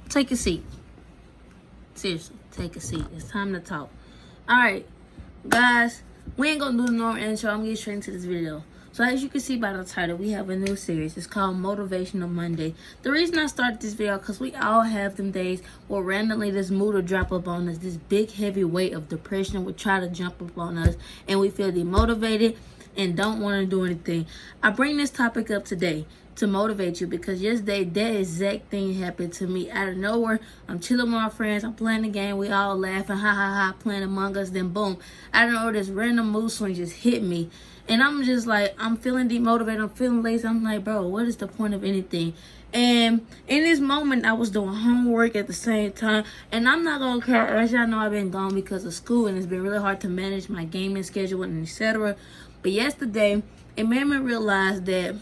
Take a seat. Seriously, take a seat. It's time to talk. Alright, guys, we ain't gonna do the normal intro. I'm gonna get straight into this video. So as you can see by the title, we have a new series. It's called Motivational Monday. The reason I started this video, because we all have them days where randomly this mood will drop up on us. This big heavy weight of depression will try to jump up on us, and we feel demotivated and don't want to do anything. I bring this topic up today to motivate you because yesterday that exact thing happened to me out of nowhere. I'm chilling with my friends, I'm playing the game, we all laughing, ha ha ha, playing Among Us, then boom, I don't know, this random mood swing just hit me. And I'm just like, I'm feeling demotivated, I'm feeling lazy. I'm like, bro, what is the point of anything? And in this moment, I was doing homework at the same time. And I'm not going to care, as y'all know, I've been gone because of school. And it's been really hard to manage my gaming schedule and etc. But yesterday, it made me realize that,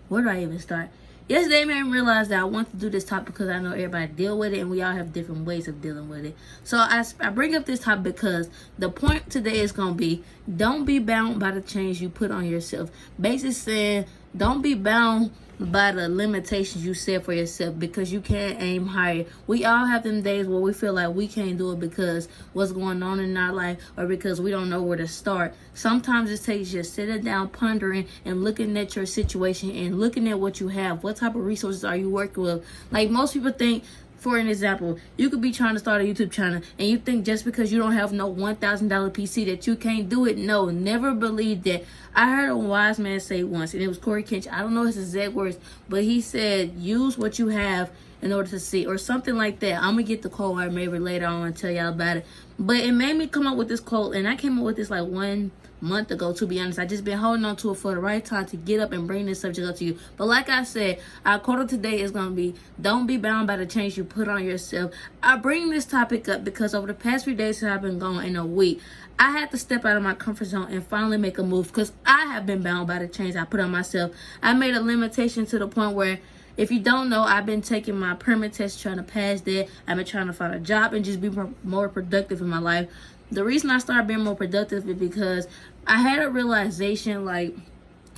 where do I even start? Yesterday made me realize that I want to do this topic because I know everybody deal with it and we all have different ways of dealing with it. So I bring up this topic because the point today is going to be, don't be bound by the chains you put on yourself. Basically saying, don't be bound by the limitations you set for yourself because you can't aim higher. We all have them days where we feel like we can't do it because what's going on in our life or because we don't know where to start. Sometimes it takes just sitting down, pondering, and looking at your situation and looking at what you have. What type of resources are you working with? Like most people think, for an example, you could be trying to start a YouTube channel and you think just because you don't have no $1,000 PC that you can't do it. No, never believe that. I heard a wise man say once, and it was Corey Kinch. I don't know his exact words, but he said, use what you have in order to see, or something like that. I'm going to get the quote or maybe later on and tell y'all about it. But it made me come up with this quote, and I came up with this like 1 month ago, to be honest. I just been holding on to it for the right time to get up and bring this subject up to you. But like I said, our quote of today is going to be, don't be bound by the chains you put on yourself. I bring this topic up because over the past few days since I've been gone in a week, I had to step out of my comfort zone and finally make a move because I have been bound by the chains I put on myself. I made a limitation to the point where, if you don't know, I've been taking my permit test, trying to pass that. I've been trying to find a job and just be more productive in my life. The reason I started being more productive is because I had a realization like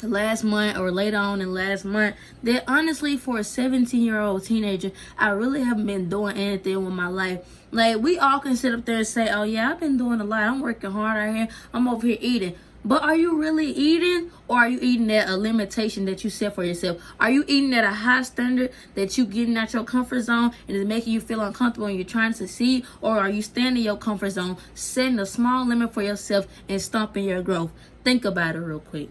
last month or later on in last month that honestly for a 17-year-old teenager, I really haven't been doing anything with my life. Like, we all can sit up there and say, oh yeah, I've been doing a lot. I'm working hard out here. I'm over here eating. But are you really eating, or are you eating at a limitation that you set for yourself? Are you eating at a high standard that you getting out your comfort zone and it's making you feel uncomfortable and you're trying to succeed? Or are you staying in your comfort zone, setting a small limit for yourself and stomping your growth? Think about it real quick.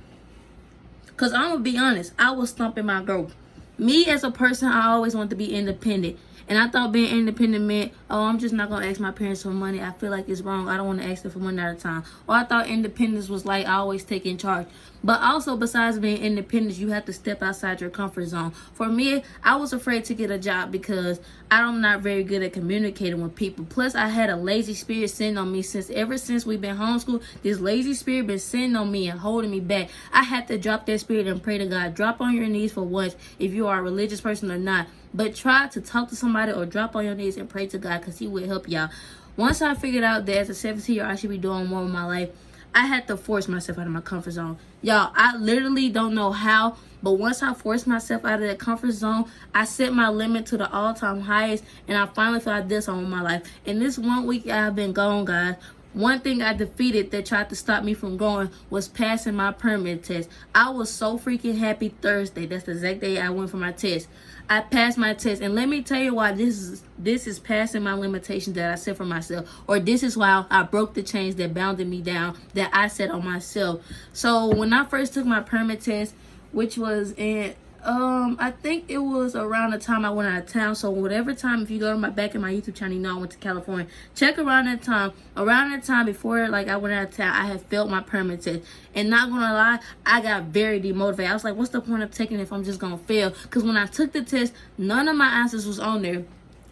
Because I'm going to be honest, I was stomping my growth. Me as a person, I always want to be independent. And I thought being independent meant, oh, I'm just not going to ask my parents for money. I feel like it's wrong. I don't want to ask them for money at a time. Or I thought independence was like I always taking charge. But also, besides being independent, you have to step outside your comfort zone. For me, I was afraid to get a job because I'm not very good at communicating with people. Plus, I had a lazy spirit sitting on me ever since we've been homeschooled. This lazy spirit been sitting on me and holding me back. I had to drop that spirit and pray to God. Drop on your knees for once if you are a religious person or not. But try to talk to somebody or drop on your knees and pray to God because He will help y'all. Once I figured out that as a 17-year-old, I should be doing more with my life, I had to force myself out of my comfort zone. Y'all, I literally don't know how, but once I forced myself out of that comfort zone, I set my limit to the all-time highest, and I finally felt I did something with my life. In this 1 week I've been gone, guys, one thing I defeated that tried to stop me from going was passing my permit test. I was so freaking happy Thursday. That's the exact day I went for my test. I passed my test, and let me tell you why this is passing my limitations that I set for myself, or this is why I broke the chains that bounded me down that I set on myself. So when I first took my permit test, which was in I think it was around the time I went out of town. So whatever time, if you go to my back in my YouTube channel, you know I went to California. Check around that time. Around that time before like I went out of town, I had failed my permit test. And not gonna lie, I got very demotivated. I was like, what's the point of taking it if I'm just gonna fail? Because when I took the test, none of my answers was on there.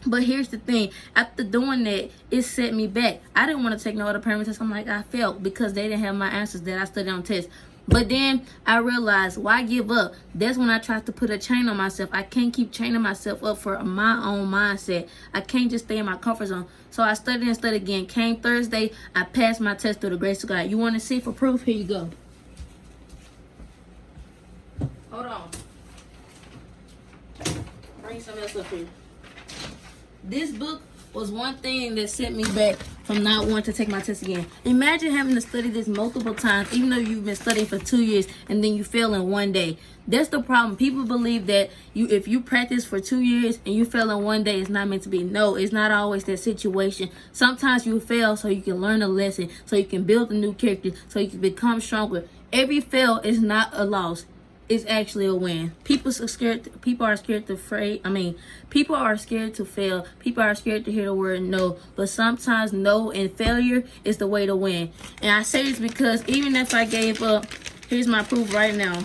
But here's the thing, after doing that, it set me back. I didn't want to take no other permit test. I'm like, I failed because they didn't have my answers that I studied on test. But then I realized, why give up? That's when I tried to put a chain on myself. I can't keep chaining myself up for my own mindset. I can't just stay in my comfort zone. So I studied and studied again. Came Thursday, I passed my test through the grace of God. You want to see for proof? Here you go. Hold on. bring something else up here. This book was one thing that set me back from not wanting to take my test again. Imagine having to study this multiple times, even though you've been studying for 2 years, and then you fail in one day. That's the problem. People believe that if you practice for 2 years and you fail in one day, it's not meant to be. No, it's not always that situation. Sometimes you fail so you can learn a lesson, so you can build a new character, so you can become stronger. Every fail is not a loss. It's actually a win. People are scared to fail. People are scared to fail. People are scared to hear the word no. But sometimes no and failure is the way to win. And I say this because even if I gave up, here's my proof right now.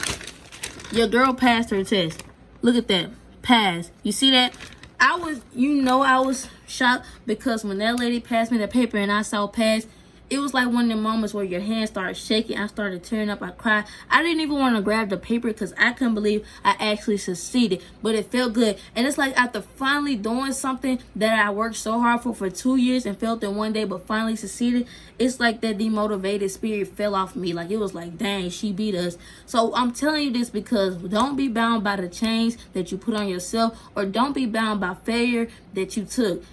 Your girl passed her test. Look at that. Passed. You see that? I was shocked because when that lady passed me the paper and I saw pass, it was like one of the moments where your hands started shaking. I started tearing up. I cried. I didn't even want to grab the paper because I couldn't believe I actually succeeded. But it felt good. And it's like after finally doing something that I worked so hard for 2 years and failed in one day but finally succeeded, it's like that demotivated spirit fell off me. Like it was like, dang, she beat us. So I'm telling you this because don't be bound by the chains that you put on yourself, or don't be bound by failure that you took.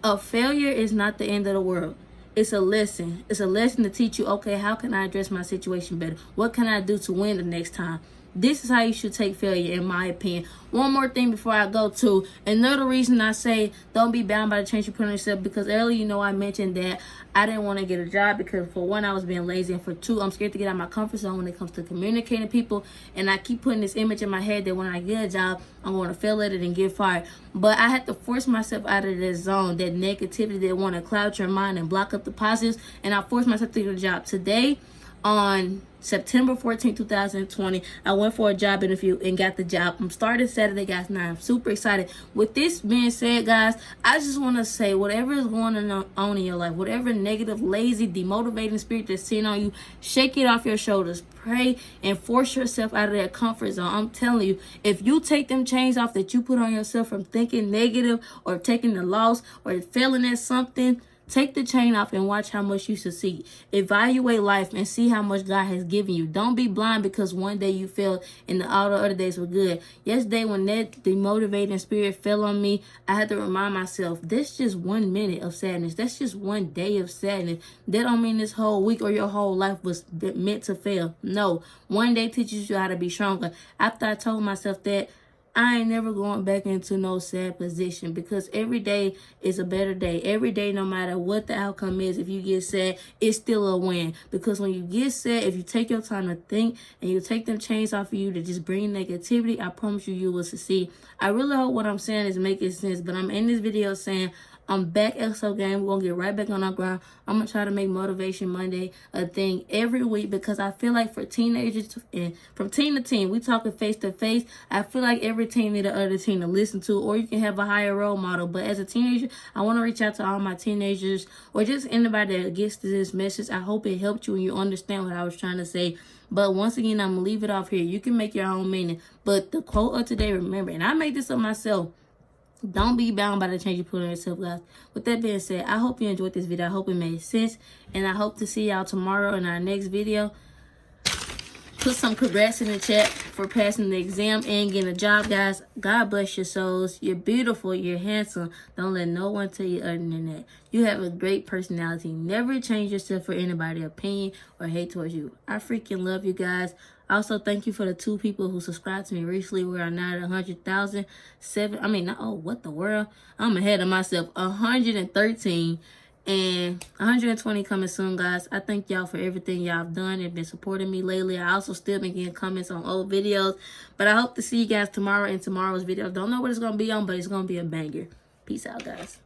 A failure is not the end of the world. It's a lesson. It's a lesson to teach you, okay, how can I address my situation better? What can I do to win the next time? This is how you should take failure, in my opinion. One more thing before I go to another reason I say don't be bound by the change you put on yourself, because earlier, I mentioned that I didn't want to get a job because for one, I was being lazy, and for two, I'm scared to get out of my comfort zone when it comes to communicating to people. And I keep putting this image in my head that when I get a job, I'm going to fail at it and get fired. But I had to force myself out of that zone, that negativity that want to cloud your mind and block up the positives. And I forced myself to get a job. Today, on September 14, 2020, I went for a job interview and got the job. I'm starting Saturday, guys, and I'm super excited. With this being said, guys, I just want to say whatever is going on in your life, whatever negative, lazy, demotivating spirit that's sitting on you, shake it off your shoulders. Pray and force yourself out of that comfort zone. I'm telling you, if you take them chains off that you put on yourself from thinking negative or taking the loss or failing at something, take the chain off and watch how much you succeed. Evaluate life and see how much God has given you. Don't be blind because one day you failed and all the other days were good. Yesterday, when that demotivating spirit fell on me, I had to remind myself, that's just 1 minute of sadness. That's just one day of sadness. That don't mean this whole week or your whole life was meant to fail. No, one day teaches you how to be stronger. After I told myself that, I ain't never going back into no sad position, because every day is a better day. Every day, no matter what the outcome is, if you get sad, it's still a win. Because when you get sad, if you take your time to think and you take them chains off of you to just bring negativity, I promise you, you will succeed. I really hope what I'm saying is making sense, but I'm in this video saying I'm back XO Game. We're going to get right back on our grind. I'm going to try to make Motivation Monday a thing every week, because I feel like for teenagers, and from teen to teen, we talking face to face. I feel like every teen need another teen to listen to, or you can have a higher role model. But as a teenager, I want to reach out to all my teenagers or just anybody that gets to this message. I hope it helped you and you understand what I was trying to say. But once again, I'm going to leave it off here. You can make your own meaning. But the quote of today, remember, and I made this up myself, don't be bound by the change you put on yourself, guys. With that being said, I hope you enjoyed this video. I hope it made sense. And I hope to see y'all tomorrow in our next video. Put some congrats in the chat for passing the exam and getting a job, guys. God bless your souls. You're beautiful. You're handsome. Don't let no one tell you other than that. You have a great personality. Never change yourself for anybody's opinion or hate towards you. I freaking love you guys. Also, thank you for the 2 people who subscribed to me recently. We are now at 100,000. What the world? I'm ahead of myself. 113 and 120 coming soon, guys. I thank y'all for everything y'all have done and been supporting me lately. I also still been getting comments on old videos. But I hope to see you guys tomorrow in tomorrow's video. Don't know what it's going to be on, but it's going to be a banger. Peace out, guys.